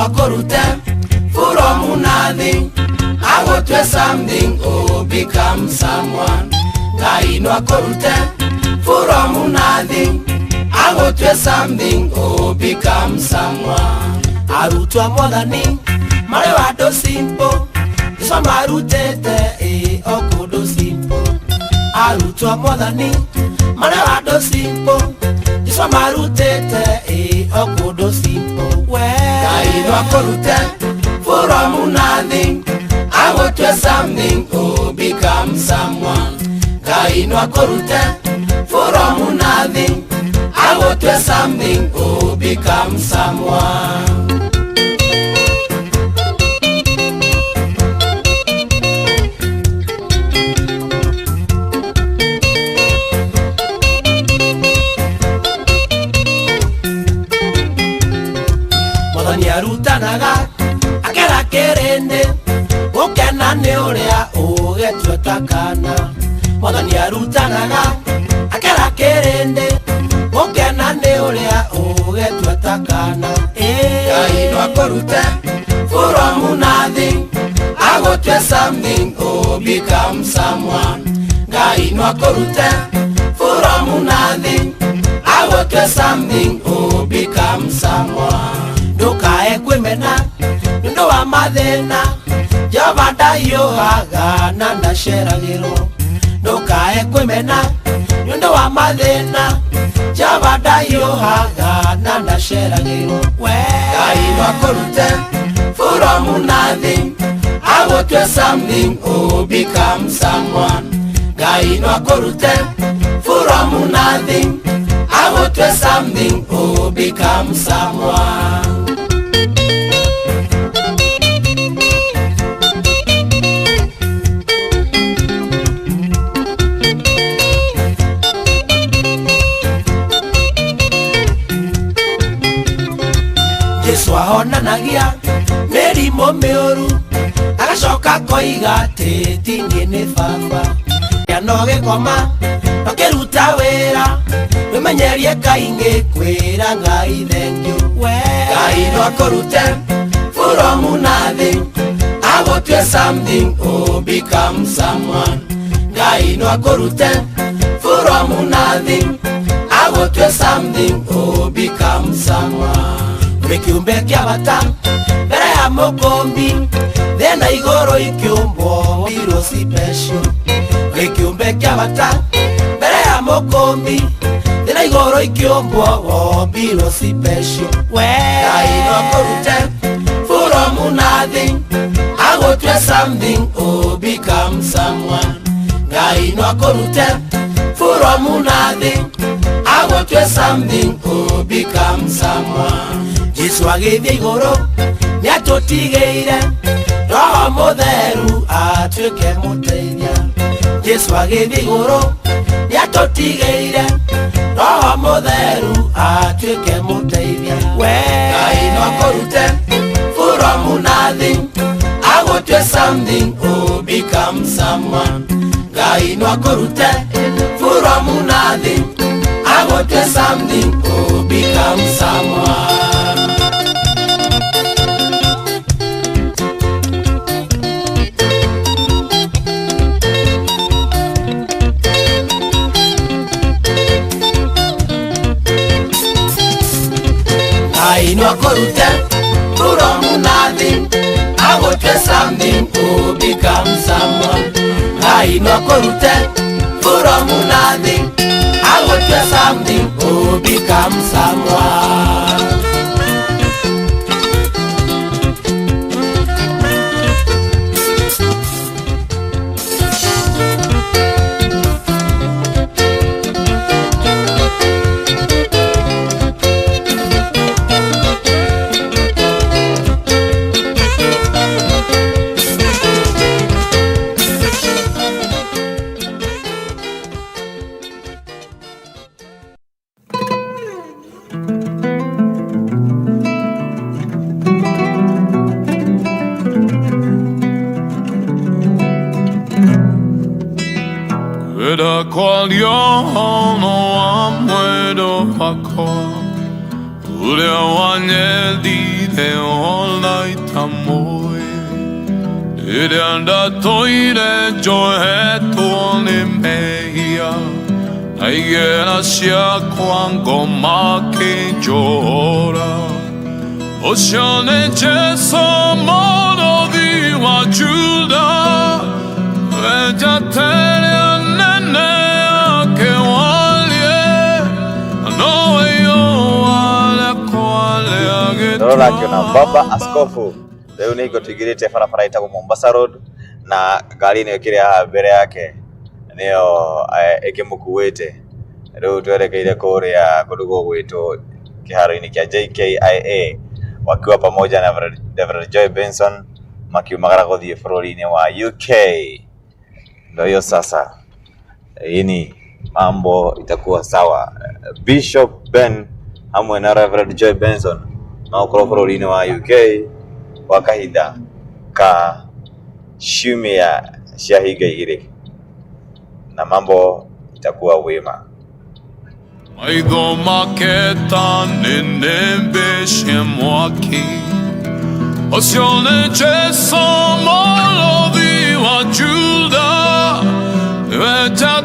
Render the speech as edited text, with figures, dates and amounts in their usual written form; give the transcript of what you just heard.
no korute from nothing. I go to something, oh, become someone. Ngai no korute from nothing. I go to something, oh, become someone. Arutwa modani, mare wado simple. Iswa marutete, okodo simple. Arutwa modani, mare wado simple. Iswa marutete, okodo simple. Ngai no korute from nothing. I go to something, oh, become someone. Ngai no korute from nothing. I go to something, oh, become someone. Modani arutanaga akera kerende ukena ne uria ugetwetakana. Modani arutanaga akera kerende ukena ne uria ugetwetakana. Ngai no korute from nothing. I go to something, oh, become someone. Ngai no korute from nothing. I go to something, oh, become someone. Ndukae kwimena ndo wa mathina Jovada yohaga na ndasheragirwo. Ndukae kwimena ndo wa mathina Jovada yohaga na ndasheragirwo. Ngai no korute from nothing. I go to something, oh, become someone. Ngai no korute from nothing. I go to something, oh, become someone. Yesu ahonanagia mĩrimũ mĩũru, agacoka koiga atĩ niĩ nĩ baba. No gĩkoma no kĩruta wĩra, wĩmenyerie kaingĩ kwĩra Ngai thank you. Ngai no korute from nothing. I go to something, oh, become someone. Ngai no korute from nothing. I go to something, oh, become someone. Kiumbe kia bata mbere ya mũkũmbi, thĩna igũrũ ikiumbwo mbirũ special. Kiumbe kia bata mbere ya mũkũmbi, thĩna igũrũ ikiumbwo mbirũ special. Ngai no korute from nothing. I go to something, oh, become someone. Ngai no korute from nothing. I go to something, oh, become someone. Yesu agĩthiĩ igũrũ nĩatũtigĩire Roho Mũtheru atuĩke mũteithia. Yesu agĩthiĩ igũrũ nĩatũtigĩire Roho Mũtheru atuĩke mũteithia. Ngai no korute from nothing. I go to something, oh, become someone. Ngai no korute from nothing. I go to something, oh, become someone. Ngai no korute from nothing. I go to something, oh, become someone. Ngai no korute from nothing. I go to something, oh, become someone. Kweda kwaliono amwedo hako Ulia wanyedi he all night amoy. Ide anda toire joe tuone meia. Aigera sia quango make jora. Oceane gesso modo di wajuda. Veja tele nene ke walie. No yo wale kwale agete. Lola kiona baba askofu. Leo niko tigirite farafara itaku Mombasa Road na gari ni kile mbere yake. Nio ekimukuwete rĩu twerekeire kũrĩa kũndũ gwitũ kĩharo-inĩ kĩa JKIA wakiwa pamoja na Reverend Joy Benson makiumagara gũthiĩ bũrũri-inĩ wa UK. Ndio hiyo sasa, ini mambo itakuwa sawa. Bishop Ben hamwe na Reverend Joy Benson maũkorwo bũrũri-inĩ wa UK kwa kahinda ka ciumia cia hinga igĩrĩ na mambo itakuwa wema. Maitho maketa nenembe shemwaki. Oceane Jesu molothi wa Juda. Veja